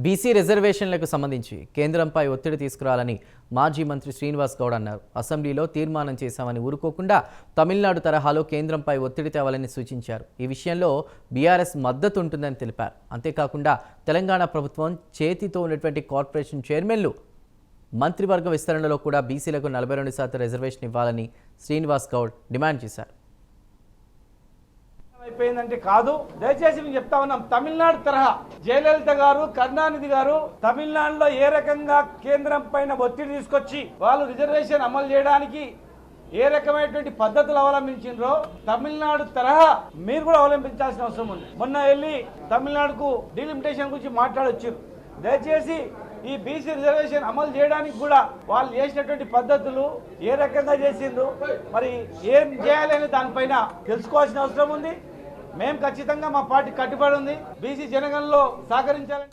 BC రిజర్వేషన్లకు సంబంధించి కేంద్రంపై ఒత్తిడి తీసుకురావాలని మాజీ మంత్రి శ్రీనివాస్ గౌడ్ అన్నారు. అసెంబ్లీలో తీర్మానం చేశామని ఊరుకోకుండా తమిళనాడు తరహాలో కేంద్రంపై ఒత్తిడి తేవాలని సూచించారు. ఈ విషయంలో బీఆర్ఎస్ మద్దతు ఉంటుందని తెలిపారు. అంతేకాకుండా తెలంగాణ ప్రభుత్వం చేతితో ఉన్నటువంటి కార్పొరేషన్ చైర్మన్లు మంత్రివర్గ విస్తరణలో కూడా బీసీలకు 42% రిజర్వేషన్ ఇవ్వాలని శ్రీనివాస్ గౌడ్ డిమాండ్ చేశారు. అయిపోయిందంటే కాదు, దయచేసి మేము చెప్తా ఉన్నాం. తమిళనాడు తరహా జయలలిత గారు, కరుణానిధి గారు తమిళనాడులో ఏ రకంగా కేంద్రం పైన ఒత్తిడి తీసుకొచ్చి వాళ్ళు రిజర్వేషన్ అమలు చేయడానికి ఏ రకమైనటువంటి పద్ధతులు అవలంబించారో తమిళనాడు తరహా మీరు కూడా అవలంబించాల్సిన అవసరం ఉంది. మొన్న వెళ్ళి తమిళనాడుకు డీలిమిటేషన్ గురించి మాట్లాడొచ్చారు. దయచేసి ఈ బీసీ రిజర్వేషన్ అమలు చేయడానికి కూడా వాళ్ళు చేసినటువంటి పద్ధతులు ఏ రకంగా చేసిండ్రు, మరి ఏం చేయాలని దానిపైన తెలుసుకోవాల్సిన అవసరం ఉంది. మేము ఖచ్చితంగా మా పార్టీ కట్టుబడి ఉంది బీసీ జనగణనలో సహకరించాలని.